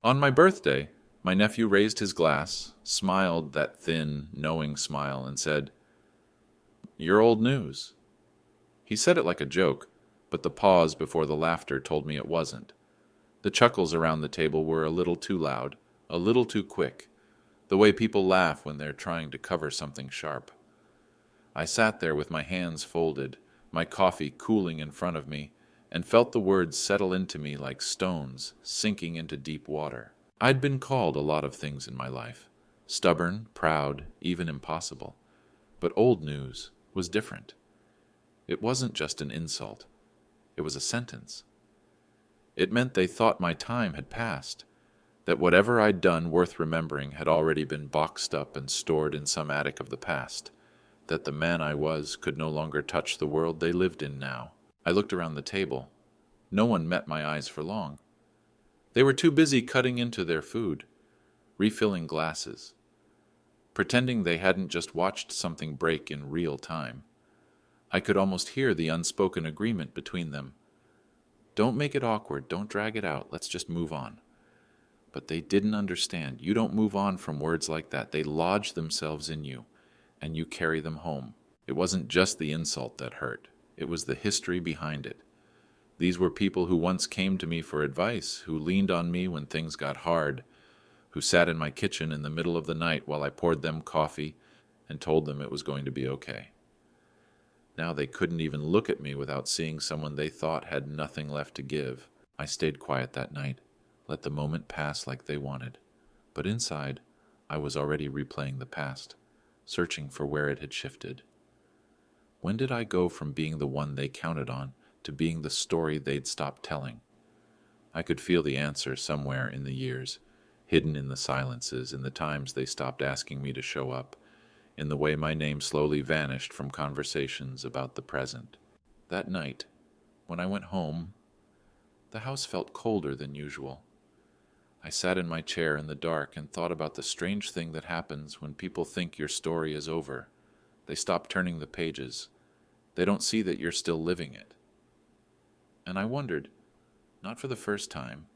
On my birthday, my nephew raised his glass, smiled that thin, knowing smile, and said, "You're old news." He said it like a joke, but the pause before the laughter told me it wasn't. The chuckles around the table were a little too loud, a little too quick, the way people laugh when they're trying to cover something sharp. I sat there with my hands folded, my coffee cooling in front of me, and felt the words settle into me like stones sinking into deep water. I'd been called a lot of things in my life, stubborn, proud, even impossible. But old news was different. It wasn't just an insult. It was a sentence. It meant they thought my time had passed, that whatever I'd done worth remembering had already been boxed up and stored in some attic of the past, that the man I was could no longer touch the world they lived in now. I looked around the table. No one met my eyes for long. They were too busy cutting into their food, refilling glasses, pretending they hadn't just watched something break in real time. I could almost hear the unspoken agreement between them. Don't make it awkward, don't drag it out, let's just move on. But they didn't understand. You don't move on from words like that. They lodge themselves in you, and you carry them home. It wasn't just the insult that hurt. It was the history behind it. These were people who once came to me for advice, who leaned on me when things got hard, who sat in my kitchen in the middle of the night while I poured them coffee and told them it was going to be okay. Now they couldn't even look at me without seeing someone they thought had nothing left to give. I stayed quiet that night, let the moment pass like they wanted. But inside, I was already replaying the past, searching for where it had shifted. When did I go from being the one they counted on to being the story they'd stopped telling? I could feel the answer somewhere in the years, hidden in the silences, in the times they stopped asking me to show up, in the way my name slowly vanished from conversations about the present. That night, when I went home, the house felt colder than usual. I sat in my chair in the dark and thought about the strange thing that happens when people think your story is over. They stop turning the pages. They don't see that you're still living it. And I wondered, not for the first time,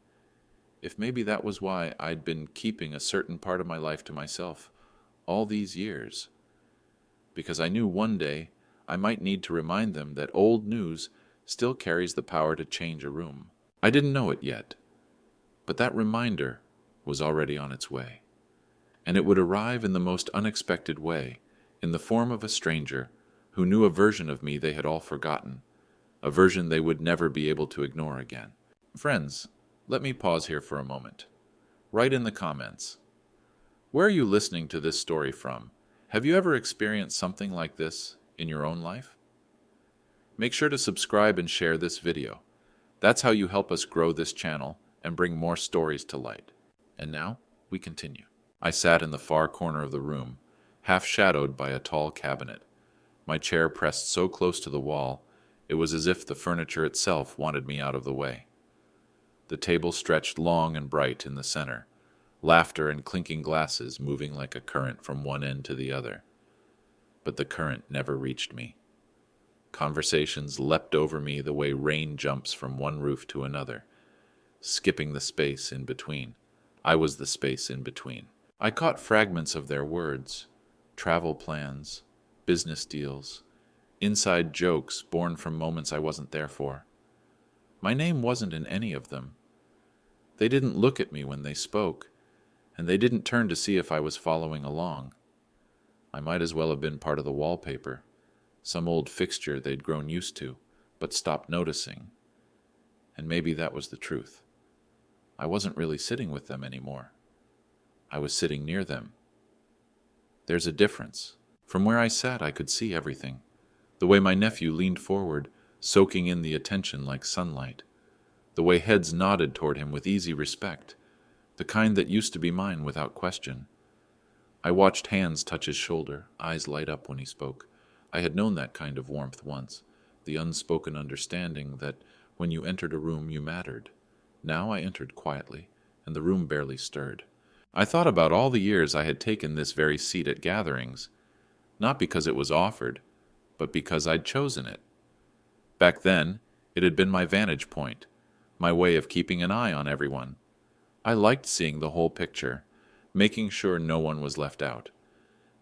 if maybe that was why I'd been keeping a certain part of my life to myself all these years. Because I knew one day I might need to remind them that old news still carries the power to change a room. I didn't know it yet, but that reminder was already on its way. And it would arrive in the most unexpected way, in the form of a stranger who knew a version of me they had all forgotten, a version they would never be able to ignore again. Friends, let me pause here for a moment. Write in the comments. Where are you listening to this story from? Have you ever experienced something like this in your own life? Make sure to subscribe and share this video. That's how you help us grow this channel and bring more stories to light. And now, we continue. I sat in the far corner of the room, half shadowed by a tall cabinet. My chair pressed so close to the wall, it was as if the furniture itself wanted me out of the way. The table stretched long and bright in the center, laughter and clinking glasses moving like a current from one end to the other. But the current never reached me. Conversations leapt over me the way rain jumps from one roof to another, skipping the space in between. I was the space in between. I caught fragments of their words, travel plans, business deals, inside jokes born from moments I wasn't there for. My name wasn't in any of them. They didn't look at me when they spoke, and they didn't turn to see if I was following along. I might as well have been part of the wallpaper, some old fixture they'd grown used to, but stopped noticing. And maybe that was the truth. I wasn't really sitting with them anymore. I was sitting near them. There's a difference. From where I sat, I could see everything. The way my nephew leaned forward, soaking in the attention like sunlight. The way heads nodded toward him with easy respect, the kind that used to be mine without question. I watched hands touch his shoulder, eyes light up when he spoke. I had known that kind of warmth once, the unspoken understanding that when you entered a room you mattered. Now I entered quietly, and the room barely stirred. I thought about all the years I had taken this very seat at gatherings, not because it was offered, but because I'd chosen it. Back then, it had been my vantage point, my way of keeping an eye on everyone. I liked seeing the whole picture, making sure no one was left out.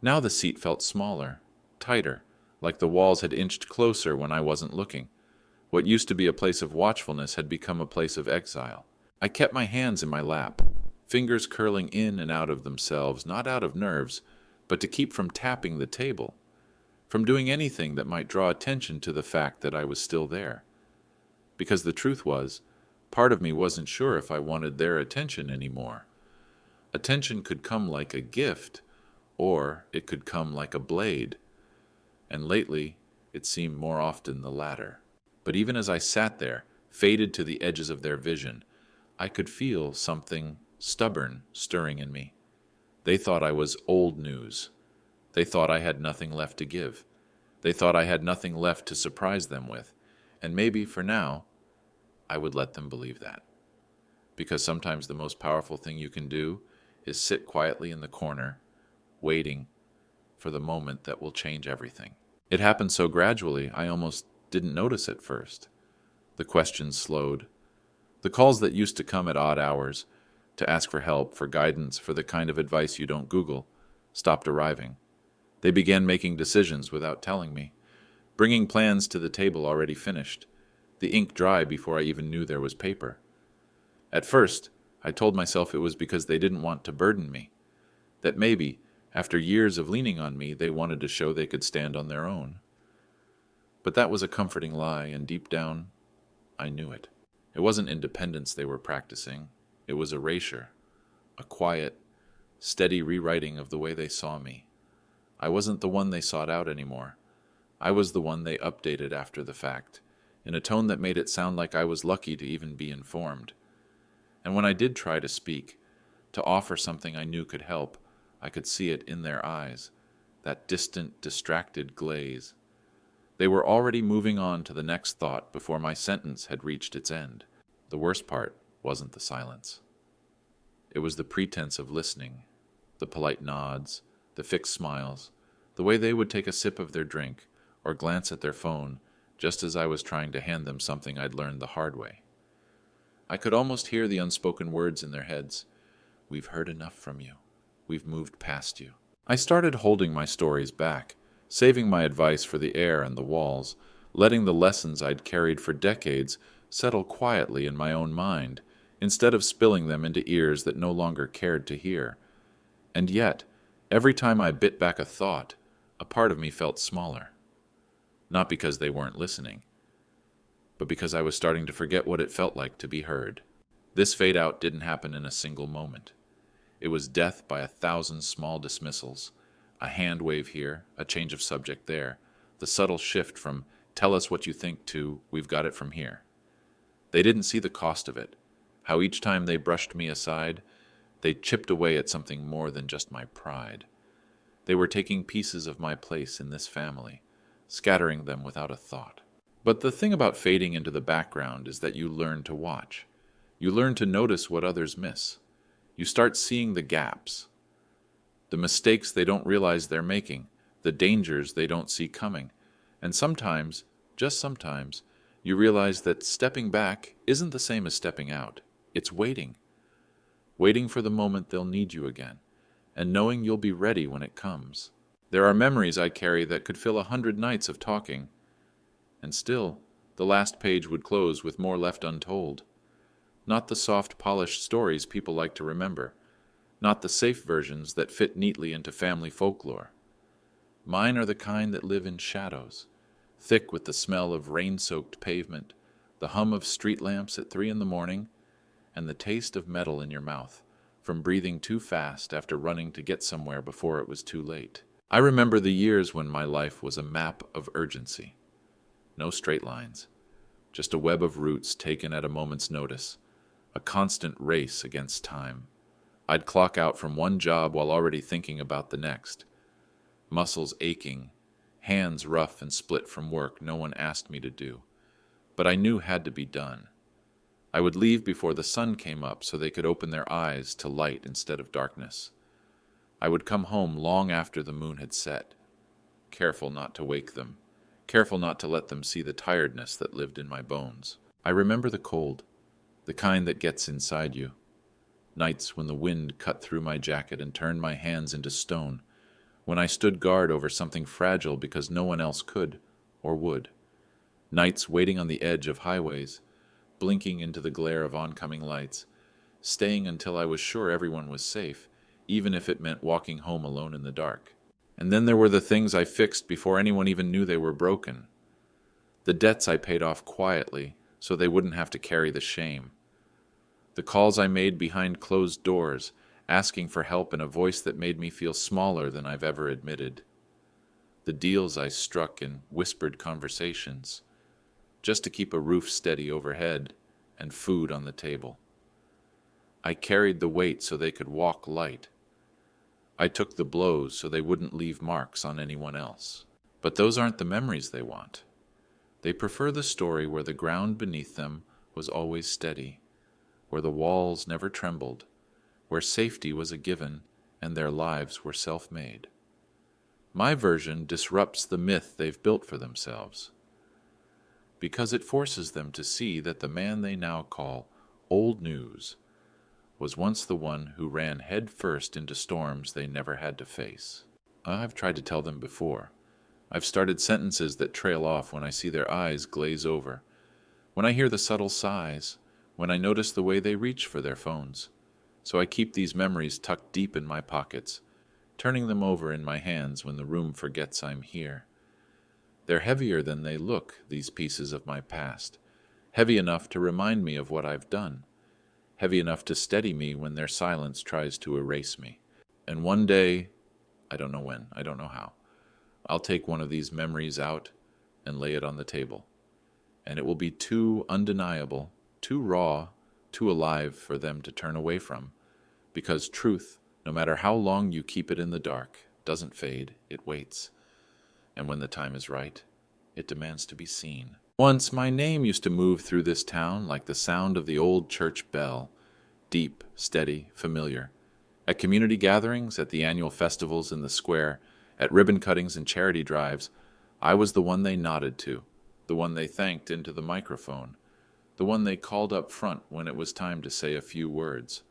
Now the seat felt smaller, tighter, like the walls had inched closer when I wasn't looking. What used to be a place of watchfulness had become a place of exile. I kept my hands in my lap, fingers curling in and out of themselves, not out of nerves, but to keep from tapping the table, from doing anything that might draw attention to the fact that I was still there. Because the truth was, part of me wasn't sure if I wanted their attention anymore. Attention could come like a gift, or it could come like a blade, and lately it seemed more often the latter. But even as I sat there, faded to the edges of their vision, I could feel something stubborn stirring in me. They thought I was old news. They thought I had nothing left to give. They thought I had nothing left to surprise them with. And maybe, for now, I would let them believe that. Because sometimes the most powerful thing you can do is sit quietly in the corner, waiting for the moment that will change everything. It happened so gradually, I almost didn't notice at first. The questions slowed. The calls that used to come at odd hours to ask for help, for guidance, for the kind of advice you don't Google, stopped arriving. They began making decisions without telling me, bringing plans to the table already finished, the ink dry before I even knew there was paper. At first, I told myself it was because they didn't want to burden me, that maybe, after years of leaning on me, they wanted to show they could stand on their own. But that was a comforting lie, and deep down, I knew it. It wasn't independence they were practicing. It was erasure, a quiet, steady rewriting of the way they saw me. I wasn't the one they sought out anymore. I was the one they updated after the fact, in a tone that made it sound like I was lucky to even be informed. And when I did try to speak, to offer something I knew could help, I could see it in their eyes, that distant, distracted glaze. They were already moving on to the next thought before my sentence had reached its end. The worst part wasn't the silence. It was the pretense of listening, the polite nods, the fixed smiles, the way they would take a sip of their drink or glance at their phone just as I was trying to hand them something I'd learned the hard way. I could almost hear the unspoken words in their heads. "We've heard enough from you. We've moved past you." I started holding my stories back, saving my advice for the air and the walls, letting the lessons I'd carried for decades settle quietly in my own mind, instead of spilling them into ears that no longer cared to hear. And yet, every time I bit back a thought, a part of me felt smaller. Not because they weren't listening, but because I was starting to forget what it felt like to be heard. This fade out didn't happen in a single moment. It was death by 1,000 small dismissals, a hand wave here, a change of subject there, the subtle shift from "tell us what you think" to "we've got it from here." They didn't see the cost of it, how each time they brushed me aside, they chipped away at something more than just my pride. They were taking pieces of my place in this family, scattering them without a thought. But the thing about fading into the background is that you learn to watch. You learn to notice what others miss. You start seeing the gaps, the mistakes they don't realize they're making, the dangers they don't see coming. And sometimes, just sometimes, you realize that stepping back isn't the same as stepping out. It's waiting. Waiting for the moment they'll need you again, and knowing you'll be ready when it comes. There are memories I carry that could fill 100 nights of talking, and still, the last page would close with more left untold. Not the soft, polished stories people like to remember, not the safe versions that fit neatly into family folklore. Mine are the kind that live in shadows, thick with the smell of rain-soaked pavement, the hum of street lamps at 3 a.m, and the taste of metal in your mouth from breathing too fast after running to get somewhere before it was too late. I remember the years when my life was a map of urgency. No straight lines, just a web of routes taken at a moment's notice, a constant race against time. I'd clock out from one job while already thinking about the next, muscles aching, hands rough and split from work no one asked me to do, but I knew had to be done. I would leave before the sun came up so they could open their eyes to light instead of darkness. I would come home long after the moon had set, careful not to wake them, careful not to let them see the tiredness that lived in my bones. I remember the cold, the kind that gets inside you, nights when the wind cut through my jacket and turned my hands into stone, when I stood guard over something fragile because no one else could or would. Nights waiting on the edge of highways, blinking into the glare of oncoming lights, staying until I was sure everyone was safe, even if it meant walking home alone in the dark. And then there were the things I fixed before anyone even knew they were broken. The debts I paid off quietly so they wouldn't have to carry the shame. The calls I made behind closed doors, asking for help in a voice that made me feel smaller than I've ever admitted. The deals I struck in whispered conversations, just to keep a roof steady overhead and food on the table. I carried the weight so they could walk light. I took the blows so they wouldn't leave marks on anyone else. But those aren't the memories they want. They prefer the story where the ground beneath them was always steady, where the walls never trembled, where safety was a given and their lives were self-made. My version disrupts the myth they've built for themselves, because it forces them to see that the man they now call old news was once the one who ran head first into storms they never had to face. I've tried to tell them before. I've started sentences that trail off when I see their eyes glaze over, when I hear the subtle sighs, when I notice the way they reach for their phones. So I keep these memories tucked deep in my pockets, turning them over in my hands when the room forgets I'm here. They're heavier than they look, these pieces of my past, heavy enough to remind me of what I've done, heavy enough to steady me when their silence tries to erase me. And one day, I don't know when, I don't know how, I'll take one of these memories out and lay it on the table. And it will be too undeniable, too raw, too alive for them to turn away from, because truth, no matter how long you keep it in the dark, doesn't fade, it waits. And when the time is right, it demands to be seen. Once my name used to move through this town like the sound of the old church bell, deep, steady, familiar. At community gatherings, at the annual festivals in the square, at ribbon cuttings and charity drives, I was the one they nodded to, the one they thanked into the microphone, the one they called up front when it was time to say a few words.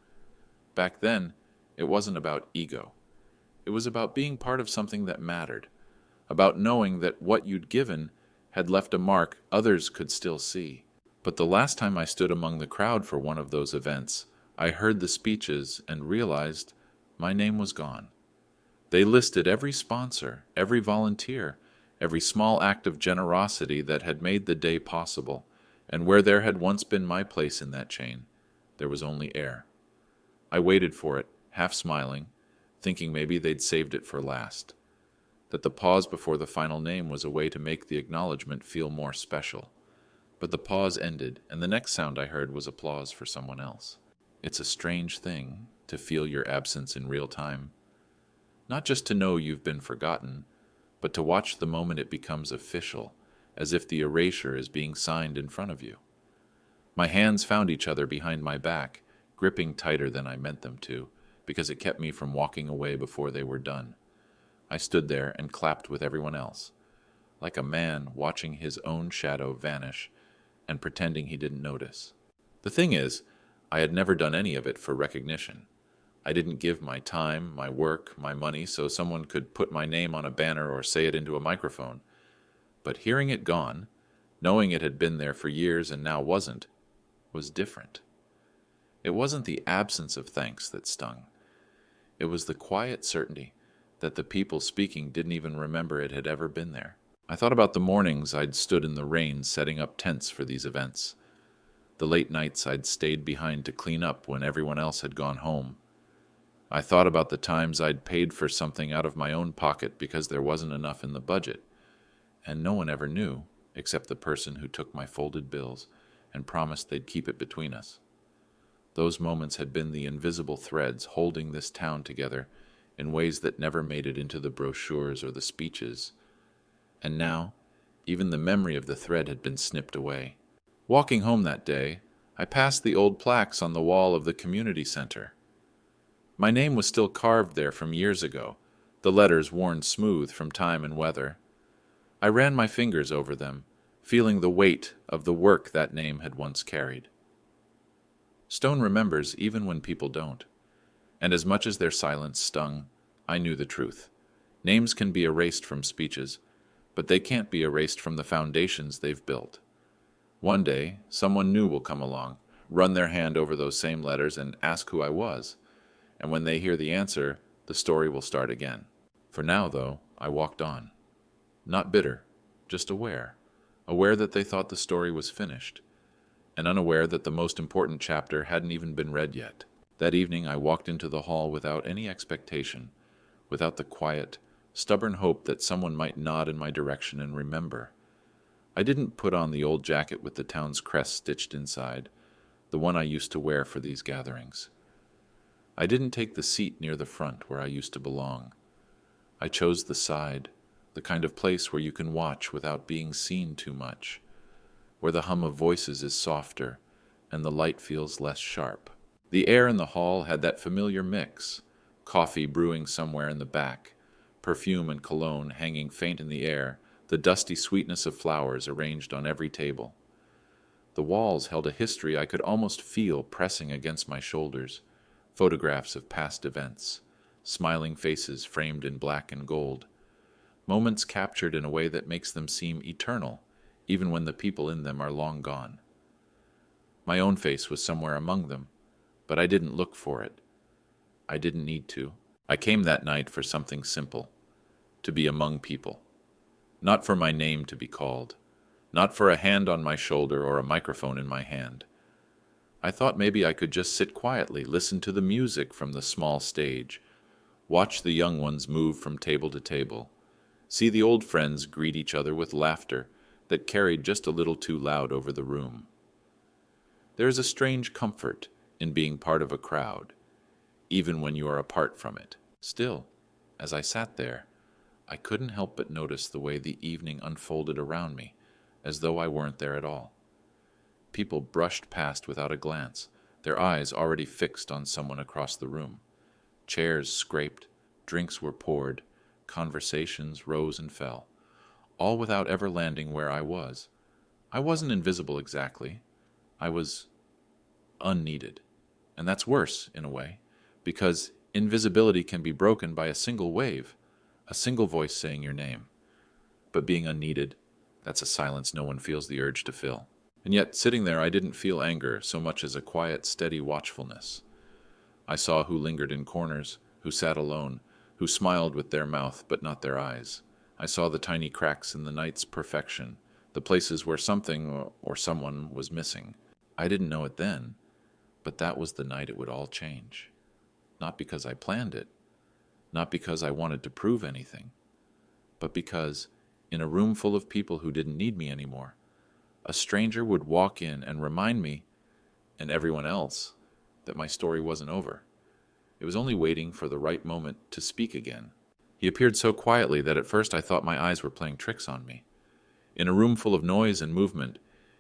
Back then, it wasn't about ego. It was about being part of something that mattered, about knowing that what you'd given had left a mark others could still see. But the last time I stood among the crowd for one of those events, I heard the speeches and realized my name was gone. They listed every sponsor, every volunteer, every small act of generosity that had made the day possible, and where there had once been my place in that chain, there was only air. I waited for it, half smiling, thinking maybe they'd saved it for last, that the pause before the final name was a way to make the acknowledgement feel more special. But the pause ended, and the next sound I heard was applause for someone else. It's a strange thing to feel your absence in real time. Not just to know you've been forgotten, but to watch the moment it becomes official, as if the erasure is being signed in front of you. My hands found each other behind my back, gripping tighter than I meant them to, because it kept me from walking away before they were done. I stood there and clapped with everyone else, like a man watching his own shadow vanish and pretending he didn't notice. The thing is, I had never done any of it for recognition. I didn't give my time, my work, my money so someone could put my name on a banner or say it into a microphone. But hearing it gone, knowing it had been there for years and now wasn't, was different. It wasn't the absence of thanks that stung. It was the quiet certainty that the people speaking didn't even remember it had ever been there. I thought about the mornings I'd stood in the rain setting up tents for these events, the late nights I'd stayed behind to clean up when everyone else had gone home. I thought about the times I'd paid for something out of my own pocket because there wasn't enough in the budget, and no one ever knew except the person who took my folded bills and promised they'd keep it between us. Those moments had been the invisible threads holding this town together in ways that never made it into the brochures or the speeches. And now, even the memory of the thread had been snipped away. Walking home that day, I passed the old plaques on the wall of the community center. My name was still carved there from years ago, the letters worn smooth from time and weather. I ran my fingers over them, feeling the weight of the work that name had once carried. Stone remembers even when people don't. And as much as their silence stung, I knew the truth. Names can be erased from speeches, but they can't be erased from the foundations they've built. One day, someone new will come along, run their hand over those same letters and ask who I was. And when they hear the answer, the story will start again. For now, though, I walked on. Not bitter, just aware. Aware that they thought the story was finished, and unaware that the most important chapter hadn't even been read yet. That evening I walked into the hall without any expectation, without the quiet, stubborn hope that someone might nod in my direction and remember. I didn't put on the old jacket with the town's crest stitched inside, the one I used to wear for these gatherings. I didn't take the seat near the front where I used to belong. I chose the side, the kind of place where you can watch without being seen too much, where the hum of voices is softer and the light feels less sharp. The air in the hall had that familiar mix, coffee brewing somewhere in the back, perfume and cologne hanging faint in the air, the dusty sweetness of flowers arranged on every table. The walls held a history I could almost feel pressing against my shoulders, photographs of past events, smiling faces framed in black and gold, moments captured in a way that makes them seem eternal, even when the people in them are long gone. My own face was somewhere among them, but I didn't look for it. I didn't need to. I came that night for something simple, to be among people. Not for my name to be called, not for a hand on my shoulder or a microphone in my hand. I thought maybe I could just sit quietly, listen to the music from the small stage, watch the young ones move from table to table, see the old friends greet each other with laughter that carried just a little too loud over the room. There is a strange comfort in being part of a crowd, even when you are apart from it. Still, as I sat there, I couldn't help but notice the way the evening unfolded around me, as though I weren't there at all. People brushed past without a glance, their eyes already fixed on someone across the room. Chairs scraped, drinks were poured, conversations rose and fell, all without ever landing where I was. I wasn't invisible exactly. I was unneeded. And that's worse, in a way, because invisibility can be broken by a single wave, a single voice saying your name. But being unneeded, that's a silence no one feels the urge to fill. And yet, sitting there, I didn't feel anger so much as a quiet, steady watchfulness. I saw who lingered in corners, who sat alone, who smiled with their mouth but not their eyes. I saw the tiny cracks in the night's perfection, the places where something or someone was missing. I didn't know it then, but that was the night it would all change. Not because I planned it, not because I wanted to prove anything, but because, in a room full of people who didn't need me anymore, a stranger would walk in and remind me, and everyone else, that my story wasn't over. It was only waiting for the right moment to speak again. He appeared so quietly that at first I thought my eyes were playing tricks on me. In a room full of noise and movement,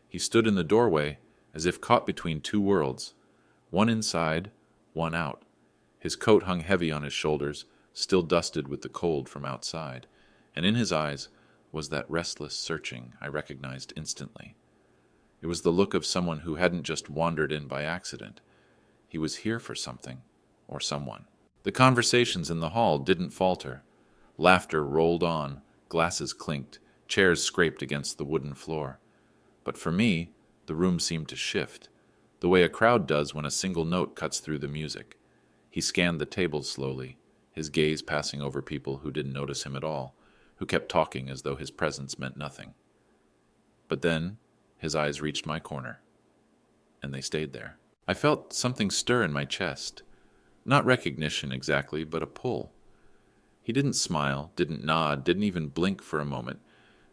he stood in the doorway as if caught between two worlds, one inside, one out. His coat hung heavy on his shoulders, still dusted with the cold from outside, and in his eyes was that restless searching I recognized instantly. It was the look of someone who hadn't just wandered in by accident. He was here for something, or someone. The conversations in the hall didn't falter. Laughter rolled on, glasses clinked, chairs scraped against the wooden floor. But for me, the room seemed to shift, the way a crowd does when a single note cuts through the music. He scanned the tables slowly, his gaze passing over people who didn't notice him at all, who kept talking as though his presence meant nothing. But then, his eyes reached my corner, and they stayed there. I felt something stir in my chest. Not recognition exactly, but a pull. He didn't smile, didn't nod, didn't even blink for a moment,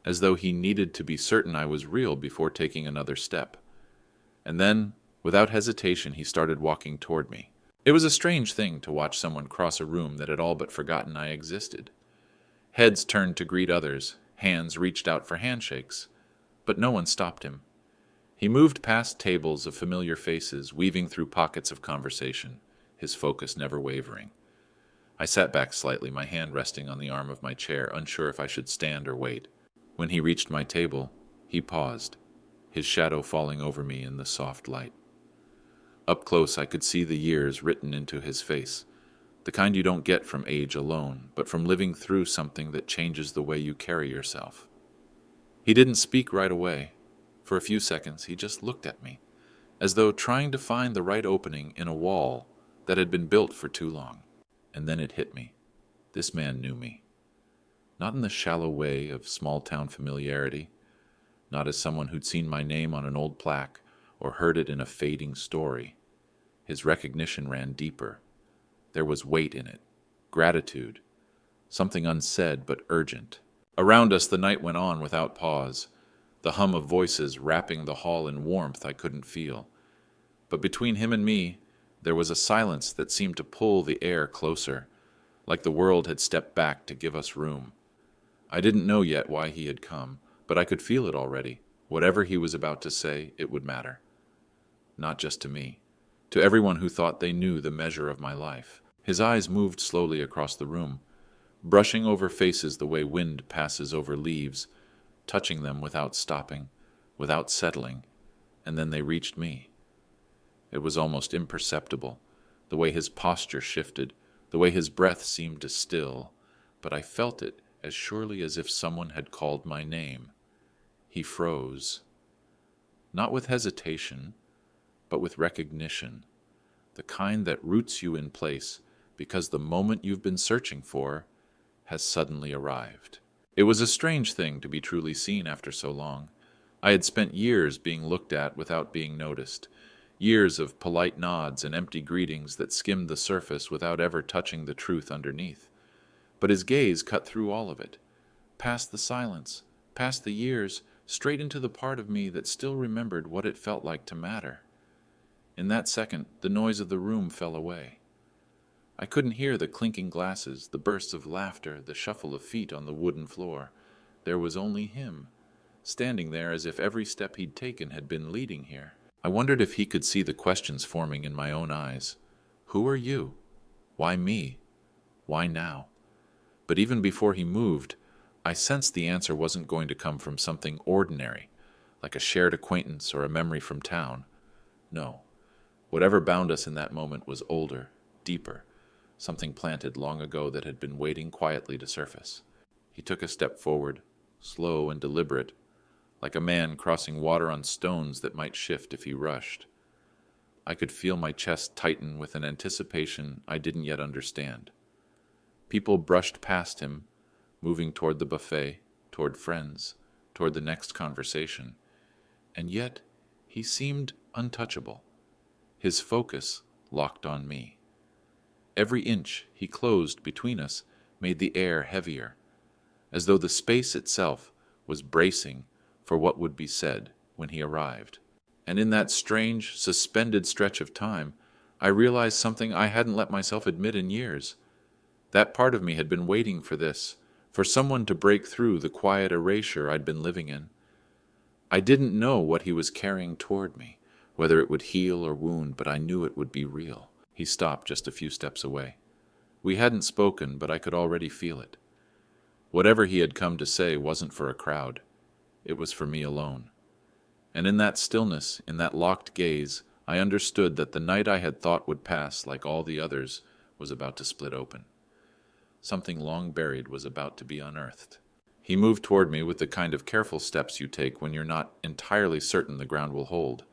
as though he needed to be certain I was real before taking another step. And then, without hesitation, he started walking toward me. It was a strange thing to watch someone cross a room that had all but forgotten I existed. Heads turned to greet others, hands reached out for handshakes, but no one stopped him. He moved past tables of familiar faces, weaving through pockets of conversation, his focus never wavering. I sat back slightly, my hand resting on the arm of my chair, unsure if I should stand or wait. When he reached my table, he paused, his shadow falling over me in the soft light. Up close, I could see the years written into his face, the kind you don't get from age alone, but from living through something that changes the way you carry yourself. He didn't speak right away. For a few seconds, he just looked at me, as though trying to find the right opening in a wall that had been built for too long. And then it hit me. This man knew me. Not in the shallow way of small-town familiarity, not as someone who'd seen my name on an old plaque or heard it in a fading story. His recognition ran deeper. There was weight in it, gratitude, something unsaid but urgent. Around us the night went on without pause, the hum of voices wrapping the hall in warmth I couldn't feel. But between him and me, there was a silence that seemed to pull the air closer, like the world had stepped back to give us room. I didn't know yet why he had come, but I could feel it already. Whatever he was about to say, it would matter. Not just to me, to everyone who thought they knew the measure of my life. His eyes moved slowly across the room, brushing over faces the way wind passes over leaves, touching them without stopping, without settling, and then they reached me. It was almost imperceptible, the way his posture shifted, the way his breath seemed to still, but I felt it as surely as if someone had called my name. He froze. Not with hesitation, but with recognition, the kind that roots you in place because the moment you've been searching for has suddenly arrived. It was a strange thing to be truly seen after so long. I had spent years being looked at without being noticed, years of polite nods and empty greetings that skimmed the surface without ever touching the truth underneath. But his gaze cut through all of it, past the silence, past the years, straight into the part of me that still remembered what it felt like to matter. In that second, the noise of the room fell away. I couldn't hear the clinking glasses, the bursts of laughter, the shuffle of feet on the wooden floor. There was only him, standing there as if every step he'd taken had been leading here. I wondered if he could see the questions forming in my own eyes. Who are you? Why me? Why now? But even before he moved, I sensed the answer wasn't going to come from something ordinary, like a shared acquaintance or a memory from town. No. Whatever bound us in that moment was older, deeper, something planted long ago that had been waiting quietly to surface. He took a step forward, slow and deliberate, like a man crossing water on stones that might shift if he rushed. I could feel my chest tighten with an anticipation I didn't yet understand. People brushed past him, moving toward the buffet, toward friends, toward the next conversation, and yet he seemed untouchable. His focus locked on me. Every inch he closed between us made the air heavier, as though the space itself was bracing for what would be said when he arrived. And in that strange, suspended stretch of time, I realized something I hadn't let myself admit in years. That part of me had been waiting for this, for someone to break through the quiet erasure I'd been living in. I didn't know what he was carrying toward me, whether it would heal or wound, but I knew it would be real. He stopped just a few steps away. We hadn't spoken, but I could already feel it. Whatever he had come to say wasn't for a crowd. It was for me alone. And in that stillness, in that locked gaze, I understood that the night I had thought would pass like all the others was about to split open. Something long buried was about to be unearthed. He moved toward me with the kind of careful steps you take when you're not entirely certain the ground will hold.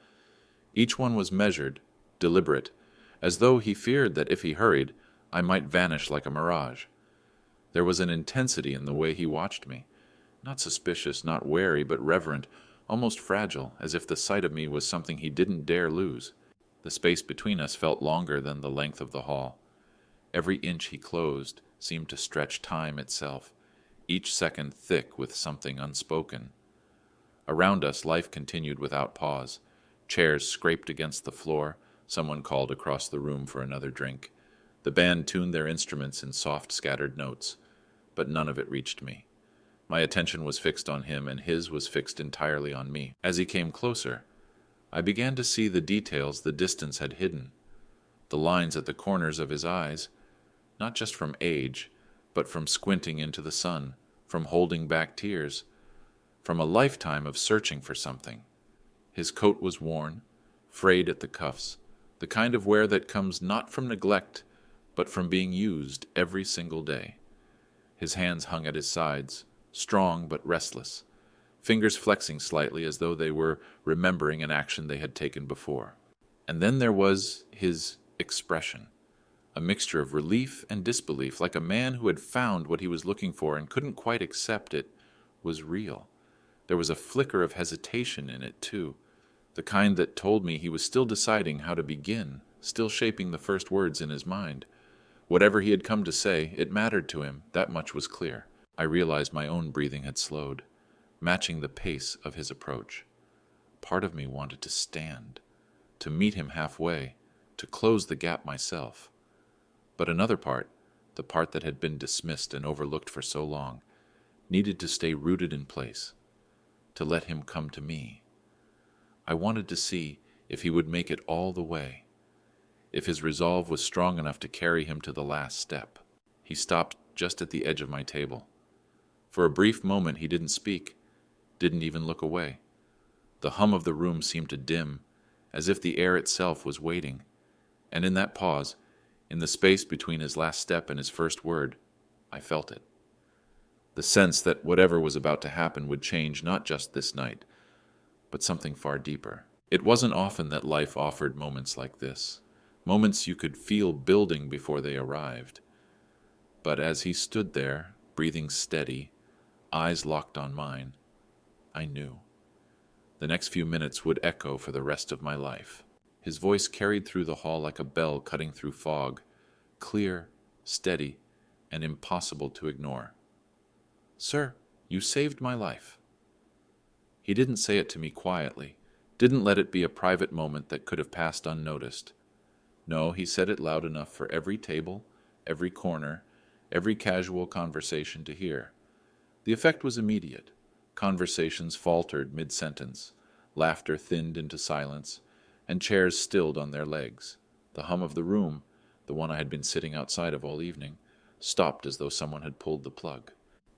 Each one was measured, deliberate, as though he feared that if he hurried, I might vanish like a mirage. There was an intensity in the way he watched me, not suspicious, not wary, but reverent, almost fragile, as if the sight of me was something he didn't dare lose. The space between us felt longer than the length of the hall. Every inch he closed seemed to stretch time itself, each second thick with something unspoken. Around us, life continued without pause. Chairs scraped against the floor. Someone called across the room for another drink. The band tuned their instruments in soft, scattered notes, but none of it reached me. My attention was fixed on him, and his was fixed entirely on me. As he came closer, I began to see the details the distance had hidden, the lines at the corners of his eyes, not just from age, but from squinting into the sun, from holding back tears, from a lifetime of searching for something. His coat was worn, frayed at the cuffs, The kind of wear that comes not from neglect, but from being used every single day. His hands hung at his sides, strong but restless, fingers flexing slightly as though they were remembering an action they had taken before. And then there was his expression, a mixture of relief and disbelief, like a man who had found what he was looking for and couldn't quite accept it was real. There was a flicker of hesitation in it, too, the kind that told me he was still deciding how to begin, still shaping the first words in his mind. Whatever he had come to say, it mattered to him, that much was clear. I realized my own breathing had slowed, matching the pace of his approach. Part of me wanted to stand, to meet him halfway, to close the gap myself. But another part, the part that had been dismissed and overlooked for so long, needed to stay rooted in place, to let him come to me. I wanted to see if he would make it all the way, if his resolve was strong enough to carry him to the last step. He stopped just at the edge of my table. For a brief moment he didn't speak, didn't even look away. The hum of the room seemed to dim, as if the air itself was waiting. And in that pause, in the space between his last step and his first word, I felt it. The sense that whatever was about to happen would change not just this night, but something far deeper. It wasn't often that life offered moments like this, moments you could feel building before they arrived. But as he stood there, breathing steady, eyes locked on mine, I knew. The next few minutes would echo for the rest of my life. His voice carried through the hall like a bell cutting through fog, clear, steady, and impossible to ignore. "Sir, you saved my life." He didn't say it to me quietly, didn't let it be a private moment that could have passed unnoticed. No, he said it loud enough for every table, every corner, every casual conversation to hear. The effect was immediate. Conversations faltered mid-sentence, laughter thinned into silence, and chairs stilled on their legs. The hum of the room, the one I had been sitting outside of all evening, stopped as though someone had pulled the plug.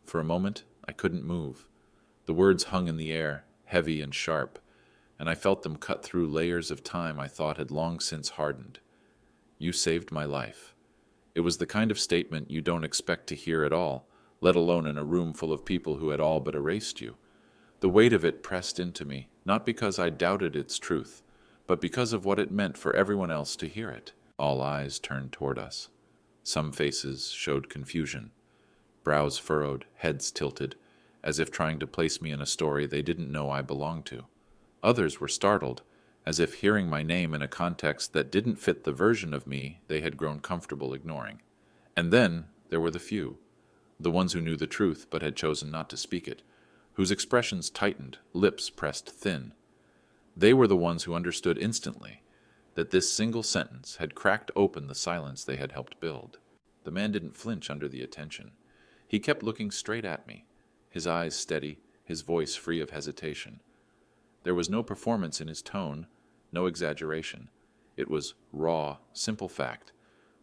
For a moment, I couldn't move. The words hung in the air, heavy and sharp, and I felt them cut through layers of time I thought had long since hardened. You saved my life. It was the kind of statement you don't expect to hear at all, let alone in a room full of people who had all but erased you. The weight of it pressed into me, not because I doubted its truth, but because of what it meant for everyone else to hear it. All eyes turned toward us. Some faces showed confusion, brows furrowed, heads tilted, as if trying to place me in a story they didn't know I belonged to. Others were startled, as if hearing my name in a context that didn't fit the version of me they had grown comfortable ignoring. And then there were the few, the ones who knew the truth but had chosen not to speak it, whose expressions tightened, lips pressed thin. They were the ones who understood instantly that this single sentence had cracked open the silence they had helped build. The man didn't flinch under the attention. He kept looking straight at me, his eyes steady, his voice free of hesitation. There was no performance in his tone, no exaggeration. It was raw, simple fact,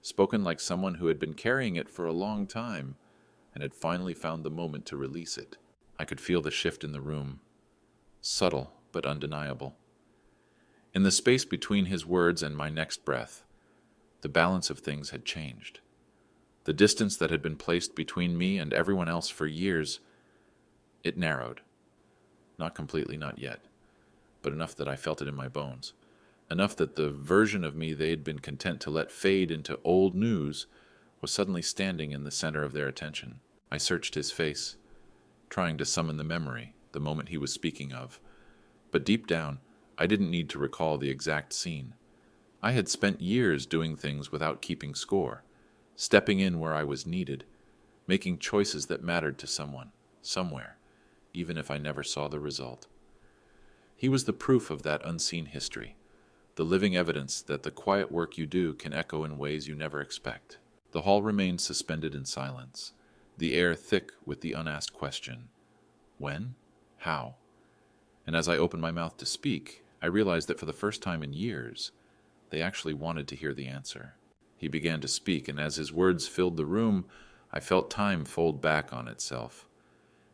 spoken like someone who had been carrying it for a long time and had finally found the moment to release it. I could feel the shift in the room, subtle but undeniable. In the space between his words and my next breath, the balance of things had changed. The distance that had been placed between me and everyone else for years, it narrowed. Not completely, not yet, but enough that I felt it in my bones. Enough that the version of me they'd been content to let fade into old news was suddenly standing in the center of their attention. I searched his face, trying to summon the memory, the moment he was speaking of. But deep down, I didn't need to recall the exact scene. I had spent years doing things without keeping score, stepping in where I was needed, making choices that mattered to someone, somewhere, even if I never saw the result. He was the proof of that unseen history, the living evidence that the quiet work you do can echo in ways you never expect. The hall remained suspended in silence, the air thick with the unasked question, when? How? And as I opened my mouth to speak, I realized that for the first time in years, they actually wanted to hear the answer. He began to speak, and as his words filled the room, I felt time fold back on itself.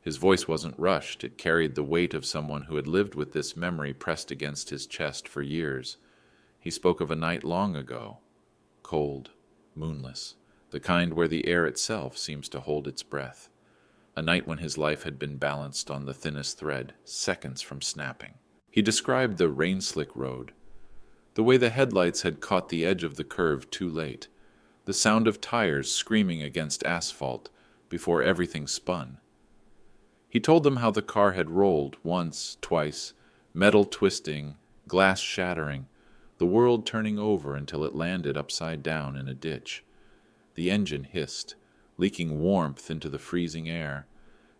His voice wasn't rushed. It carried the weight of someone who had lived with this memory pressed against his chest for years. He spoke of a night long ago, cold, moonless, the kind where the air itself seems to hold its breath, a night when his life had been balanced on the thinnest thread, seconds from snapping. He described the rain-slick road, the way the headlights had caught the edge of the curve too late, the sound of tires screaming against asphalt before everything spun. He told them how the car had rolled once, twice, metal twisting, glass shattering, the world turning over until it landed upside down in a ditch. The engine hissed, leaking warmth into the freezing air,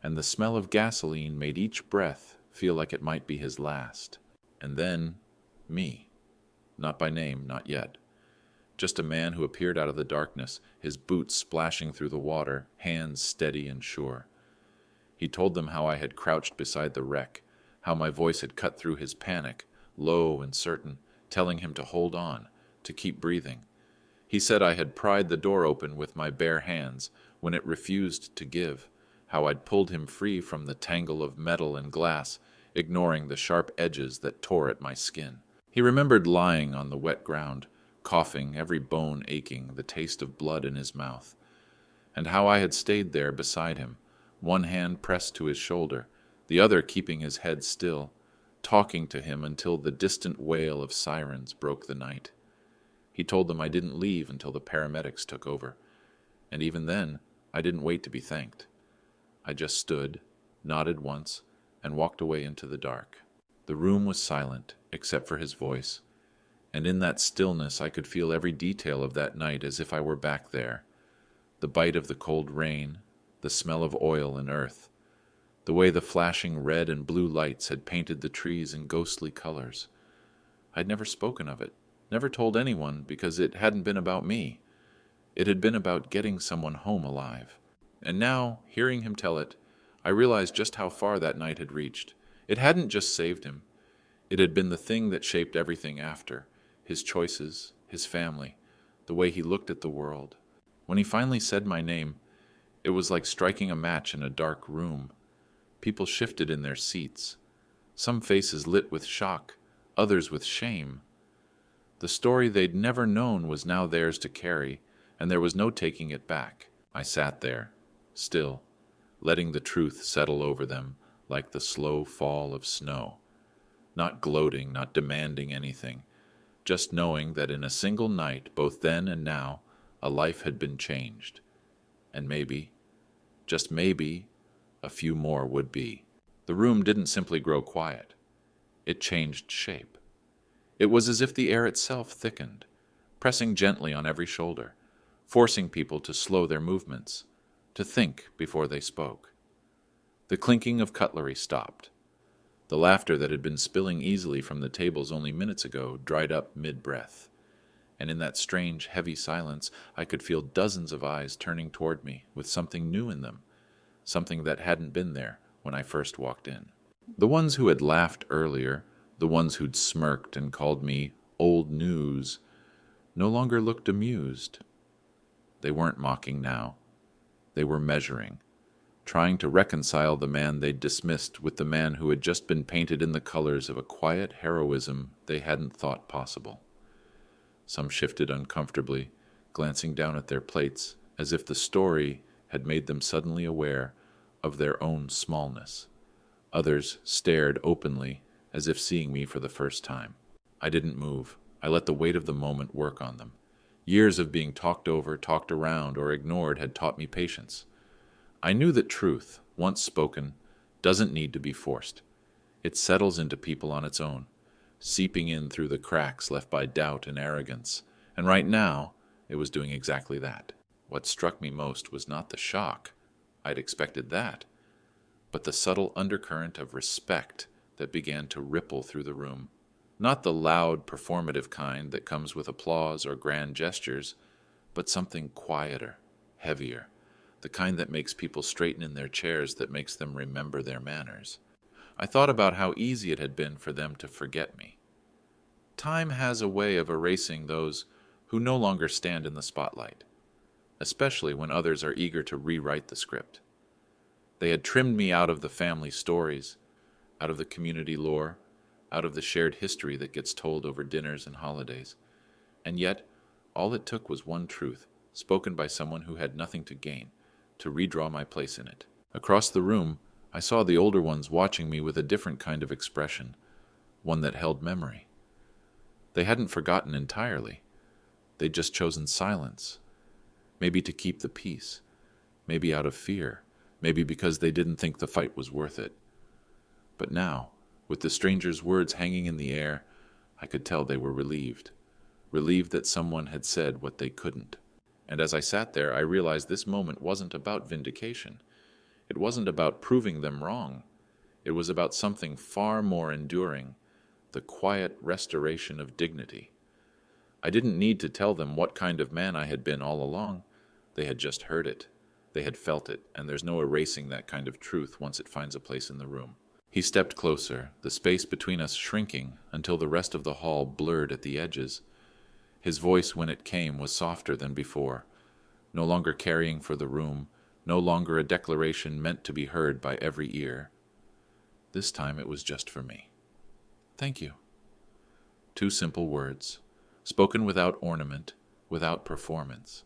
and the smell of gasoline made each breath feel like it might be his last. And then, me. Not by name, not yet. Just a man who appeared out of the darkness, his boots splashing through the water, hands steady and sure. He told them how I had crouched beside the wreck, how my voice had cut through his panic, low and certain, telling him to hold on, to keep breathing. He said I had pried the door open with my bare hands when it refused to give, how I'd pulled him free from the tangle of metal and glass, ignoring the sharp edges that tore at my skin. He remembered lying on the wet ground, coughing, every bone aching, the taste of blood in his mouth, and how I had stayed there beside him, one hand pressed to his shoulder, the other keeping his head still, talking to him until the distant wail of sirens broke the night. He told them I didn't leave until the paramedics took over, and even then, I didn't wait to be thanked. I just stood, nodded once, and walked away into the dark. The room was silent, except for his voice, and in that stillness I could feel every detail of that night as if I were back there. The bite of the cold rain, the smell of oil and earth, the way the flashing red and blue lights had painted the trees in ghostly colors. I'd never spoken of it, never told anyone, because it hadn't been about me. It had been about getting someone home alive. And now, hearing him tell it, I realized just how far that night had reached. It hadn't just saved him. It had been the thing that shaped everything after, his choices, his family, the way he looked at the world. When he finally said my name, it was like striking a match in a dark room. People shifted in their seats, some faces lit with shock, others with shame. The story they'd never known was now theirs to carry, and there was no taking it back. I sat there, still, letting the truth settle over them like the slow fall of snow. Not gloating, not demanding anything, just knowing that in a single night, both then and now, a life had been changed. And maybe, just maybe, a few more would be. The room didn't simply grow quiet. It changed shape. It was as if the air itself thickened, pressing gently on every shoulder, forcing people to slow their movements, to think before they spoke. The clinking of cutlery stopped. The laughter that had been spilling easily from the tables only minutes ago dried up mid-breath, and in that strange, heavy silence I could feel dozens of eyes turning toward me with something new in them, something that hadn't been there when I first walked in. The ones who had laughed earlier, the ones who'd smirked and called me old news, no longer looked amused. They weren't mocking now. They were measuring, trying to reconcile the man they'd dismissed with the man who had just been painted in the colors of a quiet heroism they hadn't thought possible. Some shifted uncomfortably, glancing down at their plates, as if the story had made them suddenly aware of their own smallness. Others stared openly, as if seeing me for the first time. I didn't move. I let the weight of the moment work on them. Years of being talked over, talked around, or ignored had taught me patience. I knew that truth, once spoken, doesn't need to be forced. It settles into people on its own, seeping in through the cracks left by doubt and arrogance, and right now it was doing exactly that. What struck me most was not the shock. I'd expected that, but the subtle undercurrent of respect that began to ripple through the room. Not the loud, performative kind that comes with applause or grand gestures, but something quieter, heavier, the kind that makes people straighten in their chairs, that makes them remember their manners. I thought about how easy it had been for them to forget me. Time has a way of erasing those who no longer stand in the spotlight, especially when others are eager to rewrite the script. They had trimmed me out of the family stories, out of the community lore, out of the shared history that gets told over dinners and holidays. And yet, all it took was one truth, spoken by someone who had nothing to gain, to redraw my place in it. Across the room, I saw the older ones watching me with a different kind of expression, one that held memory. They hadn't forgotten entirely. They'd just chosen silence, maybe to keep the peace, maybe out of fear, maybe because they didn't think the fight was worth it. But now, with the stranger's words hanging in the air, I could tell they were relieved. Relieved that someone had said what they couldn't. And as I sat there, I realized this moment wasn't about vindication. It wasn't about proving them wrong. It was about something far more enduring, the quiet restoration of dignity. I didn't need to tell them what kind of man I had been all along. They had just heard it. They had felt it, and there's no erasing that kind of truth once it finds a place in the room. He stepped closer, the space between us shrinking until the rest of the hall blurred at the edges. His voice, when it came, was softer than before, no longer carrying for the room, no longer a declaration meant to be heard by every ear. This time it was just for me. Thank you. 2 simple words, spoken without ornament, without performance.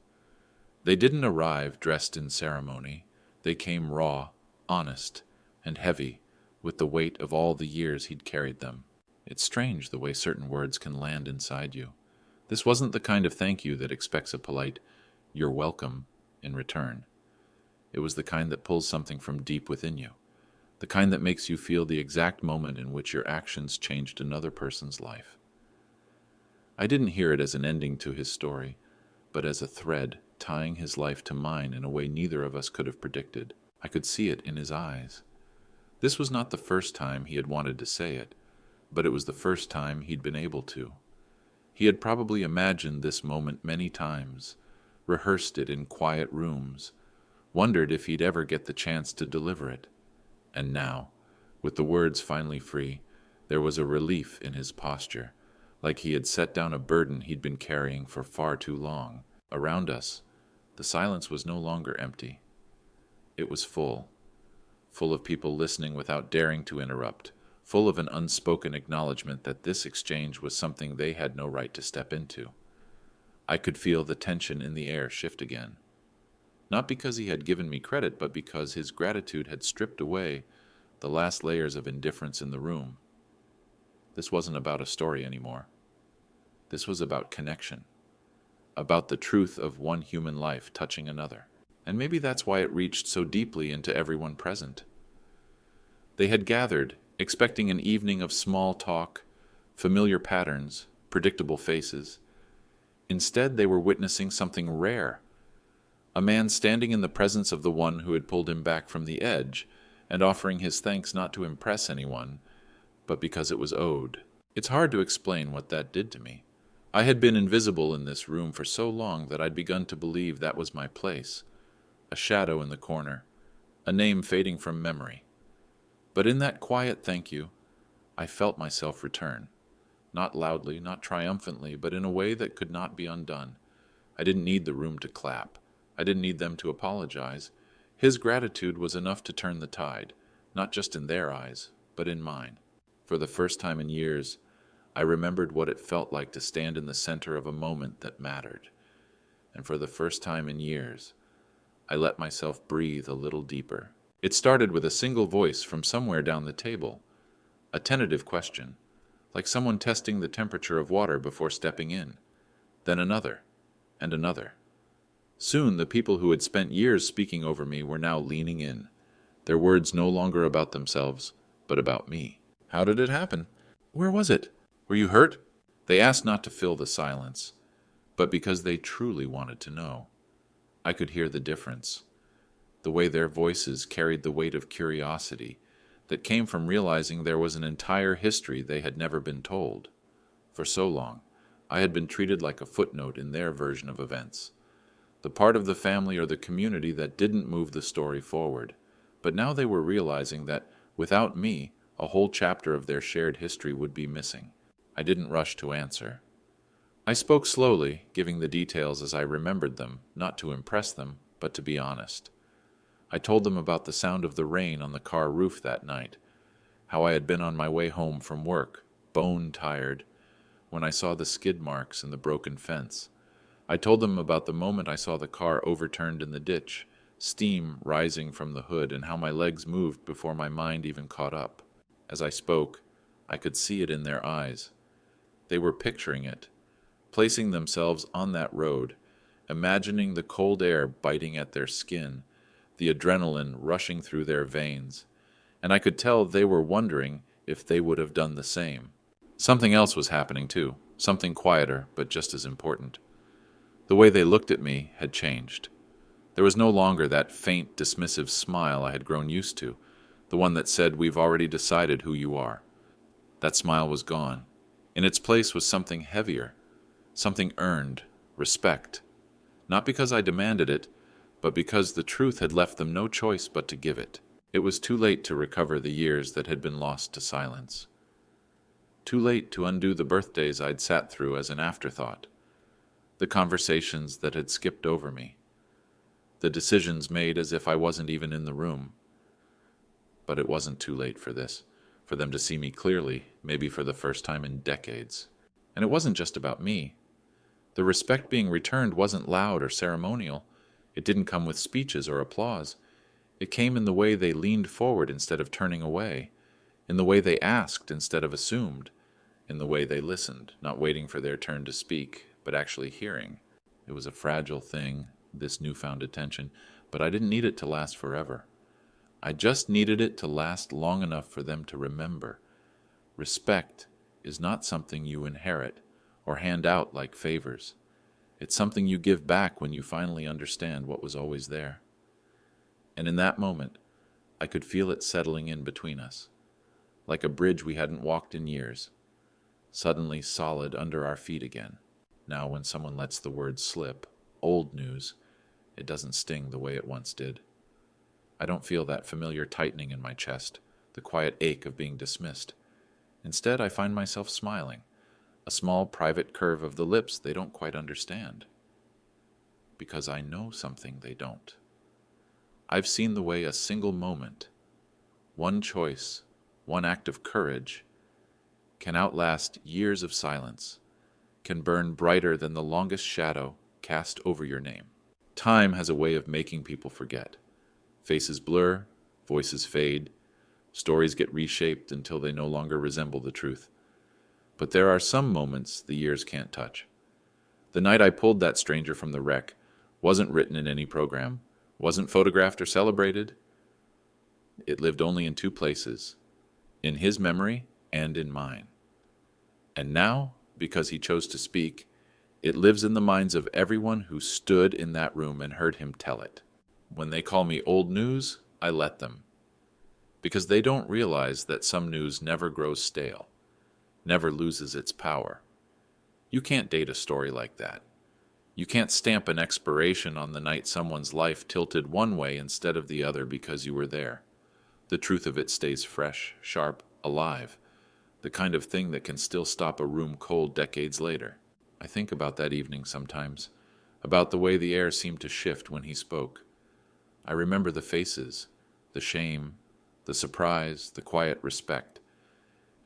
They didn't arrive dressed in ceremony. They came raw, honest, and heavy with the weight of all the years he'd carried them. It's strange the way certain words can land inside you. This wasn't the kind of thank you that expects a polite, "You're welcome," in return. It was the kind that pulls something from deep within you, the kind that makes you feel the exact moment in which your actions changed another person's life. I didn't hear it as an ending to his story, but as a thread tying his life to mine in a way neither of us could have predicted. I could see it in his eyes. This was not the first time he had wanted to say it, but it was the first time he'd been able to. He had probably imagined this moment many times, rehearsed it in quiet rooms, wondered if he'd ever get the chance to deliver it. And now, with the words finally free, there was a relief in his posture, like he had set down a burden he'd been carrying for far too long. Around us, the silence was no longer empty. It was full of people listening without daring to interrupt, full of an unspoken acknowledgement that this exchange was something they had no right to step into. I could feel the tension in the air shift again. Not because he had given me credit, but because his gratitude had stripped away the last layers of indifference in the room. This wasn't about a story anymore. This was about connection, about the truth of one human life touching another. And maybe that's why it reached so deeply into everyone present. They had gathered, expecting an evening of small talk, familiar patterns, predictable faces. Instead, they were witnessing something rare. A man standing in the presence of the one who had pulled him back from the edge, and offering his thanks not to impress anyone, but because it was owed. It's hard to explain what that did to me. I had been invisible in this room for so long that I'd begun to believe that was my place. A shadow in the corner, a name fading from memory. But in that quiet thank you, I felt myself return. Not loudly, not triumphantly, but in a way that could not be undone. I didn't need the room to clap. I didn't need them to apologize. His gratitude was enough to turn the tide, not just in their eyes, but in mine. For the first time in years, I remembered what it felt like to stand in the center of a moment that mattered. And for the first time in years, I let myself breathe a little deeper. It started with a single voice from somewhere down the table, a tentative question, like someone testing the temperature of water before stepping in. Then another, and another. Soon the people who had spent years speaking over me were now leaning in, their words no longer about themselves, but about me. How did it happen? Where was it? Were you hurt? They asked not to fill the silence, but because they truly wanted to know. I could hear the difference, the way their voices carried the weight of curiosity that came from realizing there was an entire history they had never been told. For so long, I had been treated like a footnote in their version of events, the part of the family or the community that didn't move the story forward. But now they were realizing that, without me, a whole chapter of their shared history would be missing. I didn't rush to answer. I spoke slowly, giving the details as I remembered them, not to impress them, but to be honest. I told them about the sound of the rain on the car roof that night, how I had been on my way home from work, bone-tired, when I saw the skid marks and the broken fence. I told them about the moment I saw the car overturned in the ditch, steam rising from the hood, and how my legs moved before my mind even caught up. As I spoke, I could see it in their eyes. They were picturing it, placing themselves on that road, imagining the cold air biting at their skin, the adrenaline rushing through their veins, and I could tell they were wondering if they would have done the same. Something else was happening too, something quieter, but just as important. The way they looked at me had changed. There was no longer that faint, dismissive smile I had grown used to, the one that said, "We've already decided who you are." That smile was gone. In its place was something heavier, something earned, respect. Not because I demanded it, but because the truth had left them no choice but to give it. It was too late to recover the years that had been lost to silence. Too late to undo the birthdays I'd sat through as an afterthought, the conversations that had skipped over me, the decisions made as if I wasn't even in the room. But it wasn't too late for this, for them to see me clearly, maybe for the first time in decades. And it wasn't just about me. The respect being returned wasn't loud or ceremonial. It didn't come with speeches or applause. It came in the way they leaned forward instead of turning away, in the way they asked instead of assumed, in the way they listened, not waiting for their turn to speak, but actually hearing. It was a fragile thing, this newfound attention, but I didn't need it to last forever. I just needed it to last long enough for them to remember. Respect is not something you inherit or hand out like favors. It's something you give back when you finally understand what was always there. And in that moment, I could feel it settling in between us, like a bridge we hadn't walked in years, suddenly solid under our feet again. Now when someone lets the word slip, old news, it doesn't sting the way it once did. I don't feel that familiar tightening in my chest, the quiet ache of being dismissed. Instead, I find myself smiling, a small private curve of the lips they don't quite understand. Because I know something they don't. I've seen the way a single moment, one choice, one act of courage, can outlast years of silence, can burn brighter than the longest shadow cast over your name. Time has a way of making people forget. Faces blur, voices fade, stories get reshaped until they no longer resemble the truth. But there are some moments the years can't touch. The night I pulled that stranger from the wreck wasn't written in any program, wasn't photographed or celebrated. It lived only in two places, in his memory and in mine. And now, because he chose to speak, it lives in the minds of everyone who stood in that room and heard him tell it. When they call me old news, I let them. Because they don't realize that some news never grows stale, never loses its power. You can't date a story like that. You can't stamp an expiration on the night someone's life tilted one way instead of the other because you were there. The truth of it stays fresh, sharp, alive, the kind of thing that can still stop a room cold decades later. I think about that evening sometimes, about the way the air seemed to shift when he spoke. I remember the faces, the shame, the surprise, the quiet respect,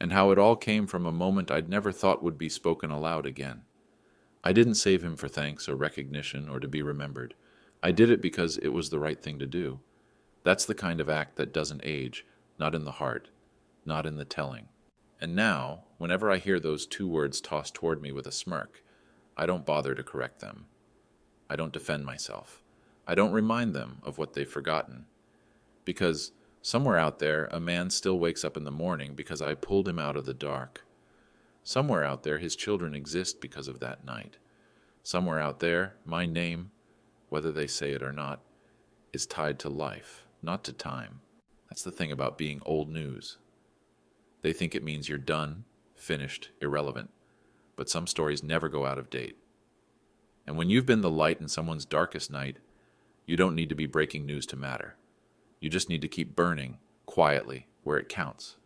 and how it all came from a moment I'd never thought would be spoken aloud again. I didn't save him for thanks or recognition or to be remembered. I did it because it was the right thing to do. That's the kind of act that doesn't age, not in the heart, not in the telling. And now, whenever I hear those two words tossed toward me with a smirk, I don't bother to correct them. I don't defend myself. I don't remind them of what they've forgotten. Because somewhere out there, a man still wakes up in the morning because I pulled him out of the dark. Somewhere out there, his children exist because of that night. Somewhere out there, my name, whether they say it or not, is tied to life, not to time. That's the thing about being old news. They think it means you're done, finished, irrelevant. But some stories never go out of date. And when you've been the light in someone's darkest night, you don't need to be breaking news to matter. You just need to keep burning, quietly, where it counts.